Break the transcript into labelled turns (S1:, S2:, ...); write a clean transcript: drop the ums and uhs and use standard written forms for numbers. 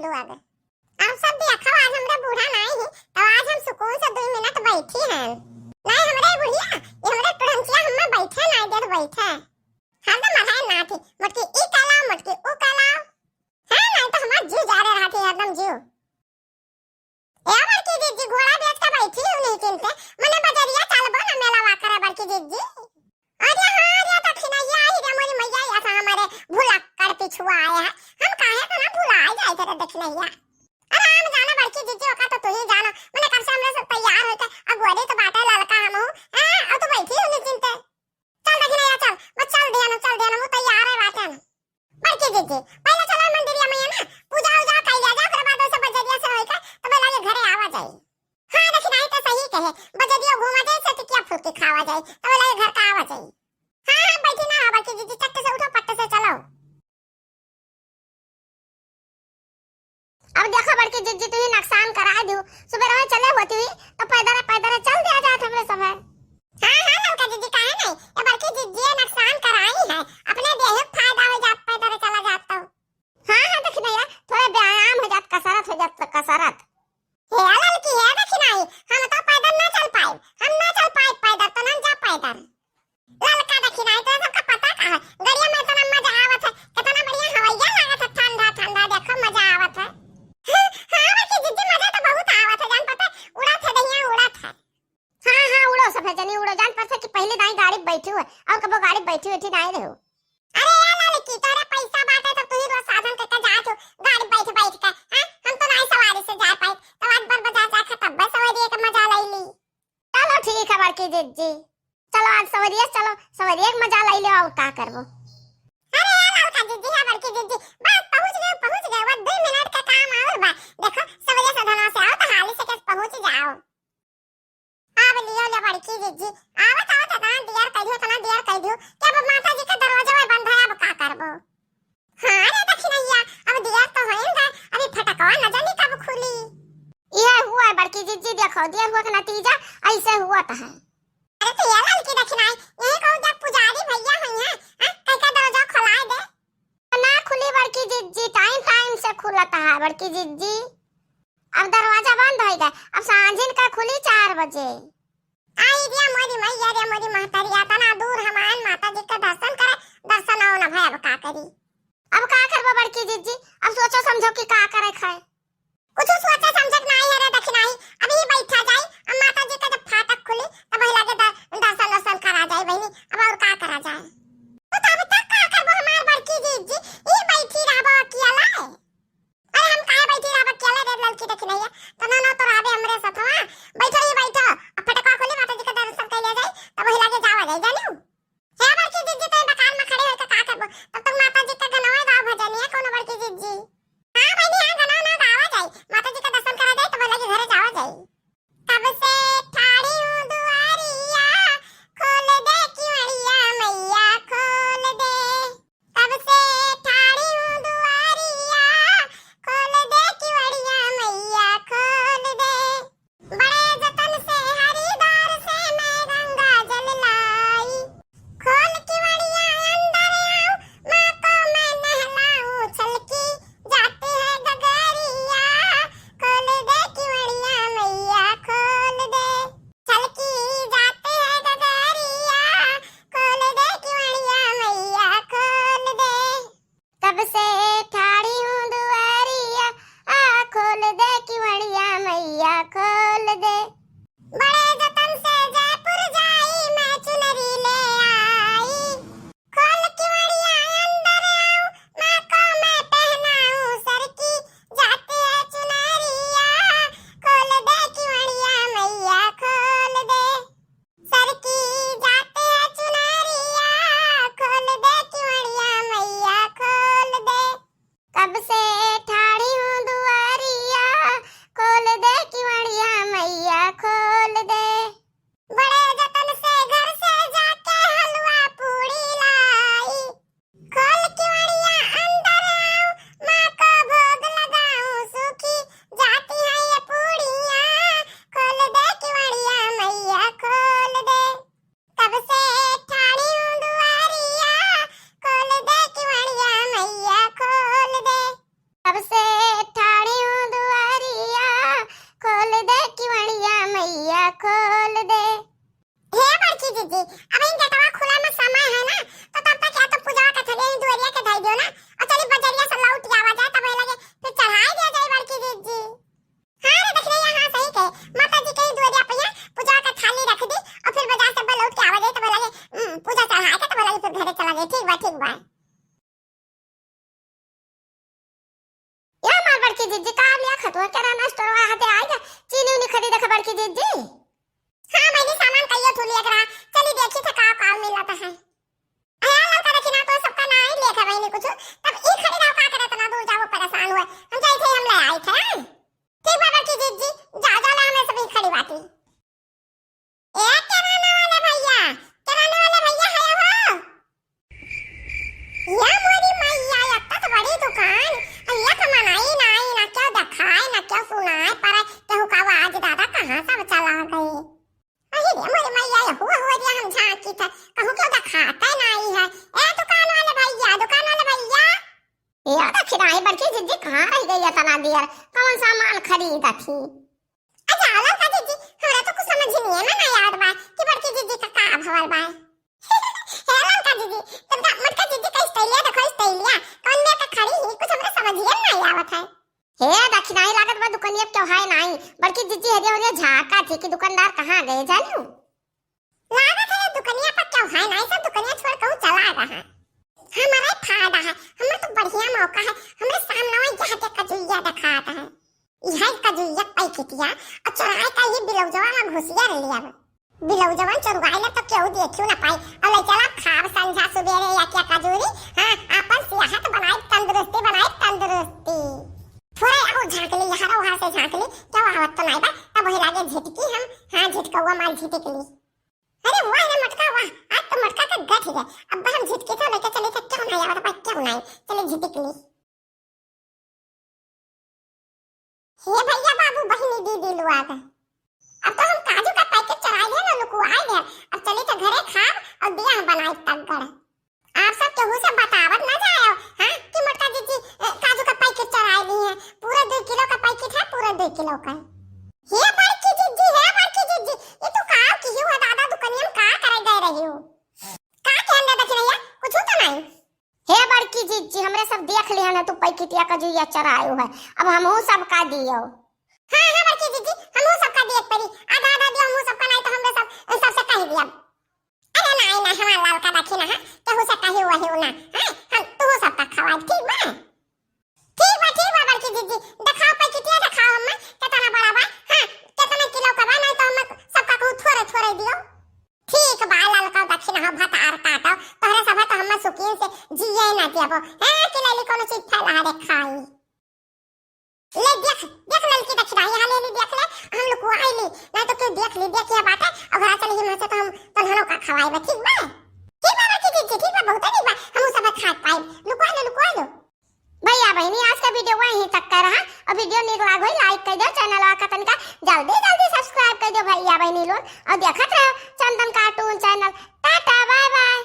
S1: लो आगे। आप सब देखो आज हमरा बूढ़ा नहीं है तो आज हम सुकून से 2 मिनट बैठी हैं। नहीं हमरे बुढ़िया ये हमरे टुरंचिया हम बैठे नहीं देर बैठे हरदम मधाए ना थी मुटकी ई काला मुटकी ऊ काला है नहीं तो हमार जीव जा रहे रहती एकदम जीव। ए बड़की जीजी घोड़ा बेच के बैठी हूं नहीं चिंते मने बजरिया चलबो ना मेला वा करे बड़की जीजी। अरे हां रे दक्षिणैया आई रे मोरी मैया ऐसा हमारे भुलक्कड़ पिछुआ आया है हम काहे को ना भुला जाए तेरे दक्षिणैया। आराम जाना बड़की जीजी का तो तू ही जानो मने कब से हमरे सब तैयार होके अगुवारी तो बाटे ललका हम हूं हां अब तो बैठी हूं नहीं चिंते। चल दक्षिणैया चल बस चल देना वो तैयार है बाटे ना बड़की जीजी पहले चलो मंदिरिया में ना पूजा उजा कर लिया जा फिर बाद से बजरिया से होइका तो बेला के घरे आवा जाए। हां दक्षिणैया तो सही कहे बजरिया घुमा जाए से टिकिया फुटकी खावा जाए तो बेला के घर का आवा जाए। हां बैठी ना बड़की जीजी चट्टे से उठो पट्टे से चलो। अब देखो बड़की जीजी तू ही नुकसान करा दू सुबह रहे चले होती हुई तो पैदल चल दिया जात हमरे सब है। हां लड़का जीजी काहे नहीं ये बड़की जीजी नुकसान कराई है अपने देह फायदा हो जात पैदल चला जात तो। हां दक्षिणैया थोड़ा व्यायाम हो जात कसरत हो जात कसरत। हे लड़की है दक्षिणाई हम तो पैदल ना चल पाए हम ना चल पाए पैदल तो ना जा पैदल। लड़का दक्षिणाई तो सबका पता का है गड़िया में इतना मजा आवत है कितना बढ़िया हवाइया लागत है ठंडा ठंडा देखो मजा आवत है। हां बड़की जीजी मजा तो बहुत आवत है जान पता उड़त है दहिया उड़त है। हां उड़ो सब है जनी उड़ो जान पता कि पहले दाई गाड़ी बैठी हुए और कबो गाड़ी बैठी नहीं रहो। अरे यार लड़की तोरे पैसा बाटे तो तू ही रोज साधन करके जात हो गाड़ी बैठ के हां हम तो नहीं सवारी से जा पाए तो आज बार बाजार जाके तब बस सवारी का मजा ले ली। चलो ठीक है बड़की जीजी चलो आज सवारी एक मजा ले लो और का करबो। अरे यार लड़का जीजी है बड़की जीजी बस पहुंच गए वो 2 मिनट का काम और बा देखो सवारी साधन से आओ तो हाली से पहुंच जाओ। अब लियो ले बड़की जीजी आवत तना दियर कह दियो क्या अब माता जी का दरवाजा में बंद है अब का करबो। हां रे दक्षिणैया अब दियर तो होएगा अभी फटकवा न जानी कब खुली। ये हुआ बड़की जीजी देखो दिया हुआ का नतीजा ऐसे हुआ था। अरे तो ये लड़की दक्षिणाई यही कहूं जब पुजारी भैया हुई है कहीं का दरवाजा खुला दे ना खुली बड़की जीजी टाइम से खुलता है बड़की जीजी अब दरवाजा बंद हो गया अब सांझिन का खुली 4 बजे। आई दिया मोरी मैया रे मोरी महतरिया तना दूर हमान माता जी का दर्शन हो ना भाई अब का करी अब का करबो बड़की जीजी अब सोचो समझो कि का करे खाए कुछ सोचा समझक नहीं है रे दक्षिणाई अभी बैठा जाए अब माता जी का जब फाटक खुली तब वही लगे दर्शन करा जाए बहनी अब और का करा जाए तो तब तक का करबो हमार बड़की जीजी ये बैठी रहबो अकेला है। अरे हम काहे बैठी रहबो अकेला रे लड़की दक्षिणैया तो ना तो रहबे हमरे साथवा बैठो अब फटका खोली माता जी का दर्शन कर ले जाए तब वही लगे जावा जाए जानू। हे बड़की जीजी तो दुकान में खड़े होकर का करबो तब तक माता जी का गनवा गाओ भजनिया कोनो बड़की जीजी। हां बहनी हां गना ना गा बड़की जीजी का लिया खतवा किराना स्टोर वाला हाथे आएगा चीनी उनी खरीदे का बड़की जीजी। हां मैंने सामान कहियो थोली एकरा चली देखी था का मिलता है। आया लड़का देखी ना तो सबका ना ही लेकर मैंने कुछ तब ई खरीदाओ का करे तना दूर जाओ परेशान हुए हम जाए थे हम ले आए थे। ठीक बाबा की जीजी जा जा ला हमें सभी खड़ी बाती। ए किराना वाले भैया है हो या मोरी मैया लगता तो बड़ी दुकान अल्लाह का मनाई ना क्या दिखाए ना क्या सुनाए पर केहू का आज दादा कहां सब चला गए। अरे रे मोरी मैया हुआ दिया हम झांकी था कहूं क्यों दिखाता नहीं है। ए दुकान वाले भैया ये खिराई बड़की जीजी कहां रह गई तना देर कौन सामान खरीदा थी। अच्छा आलो का जीजी हमरा तो कुछ समझ नहीं है ना याद बा कि बड़की जीजी का भवल बा। हेलो का जीजी तुम मटका जीजी का स्टाइलिया देखो स्टाइलिया कौन में का खड़ी ही कुछ हमरा समझ नहीं आवत है। हे दक्षिणाई लागत बा दुकानिया क्यों है नहीं बड़की जीजी हरिया झाका थी कि दुकानदार कहां गए जानू। लागत है दुकानिया पर क्यों है नहीं सब दुकानिया छोड़ कहूं चला रहा हमारा फायदा है हमें तो बढ़िया मौका है हमरे सामने वही जहां के कजुइया दिखाता है यह कजुइया पैकेटिया और चुराए का ये बिलौजवा में घुसिया लिया बिलौजवा चुराए तो क्यों देखियो ना पाई और ले चला खाब संझा सुबेरे या क्या कजूरी हां आपन सेहत बनाए तंदुरुस्ती थोड़ा और झांक ली यहां वहां से झांक ली क्या आवत तो नहीं बा तब वही लागे झटकी हम हां झटकवा माल झटक ली। अरे वाह रे मटका वाह आज तो मटका का गठ है अब हम झटके तो लेके चले थे क्यों नहीं आवत बा क्यों नहीं चले झटक ली। हे भैया बाबू बहनी दीदी लो आ गए अब तो हम काजू का पैकेट चढ़ा दिया ना लुकुआए गए अब चले तो घरे खाब और बियाह बनाए तगड़। आप सब केहू से बतावत ना जाओ हां कि मटका जीजी काजू का पैकेट चढ़ा दी है पूरा 2 किलो का पैकेट है पूरा 2 किलो का। हे बड़की जीजी ये तो का की हो दादा दुकानिया में का करे गए रही हो का कहने देख रही है कुछ तो नहीं। हे बड़की जीजी हमरे सब देख लिया ना तू पैकेटिया का जो ये चढ़ायो है अब हमहू सब का दियो। हां बड़की जीजी हमहू सब का देख पड़ी आधा दियो हमहू सब का नहीं तो हमरे सब सबसे कह दिया। अरे नहीं हमारा लाल का देखी ना केहू से कही हुआ है ना हम तू सब का खवा ठीक बा बड़की जीजी दिखाओ पैकेटिया दिखाओ हम कितना बड़ा बा हां कितना किलो का बा नहीं तो हम सबका को थोड़े दियो। ठीक बा लाल का दक्षिण ह भात आर काटो तोहरे सब तो हम सुकीन से जिए ना देबो हां कि लेली कोनो चीज फैला दे खाई ले देख ललकी दक्षिणा यहां ले देख ले हम लोग को आईली नहीं तो क्यों देख ये बात है और घर चली हिम्मत से तो हम तन्हनो का खवाएबे ठीक बा बड़की जीजी ठीक बा बहुत ठीक बा हम सब खा पाए लुकवा लो भैया बहनी आज का वीडियो वहीं तक का रहा और वीडियो निक लागो लाइक कर दो चैनल का तनका जल्दी सब्सक्राइब कर दो भैया बहनी लोग और देखत रहो Chandan cartoon channel. Tata bye bye.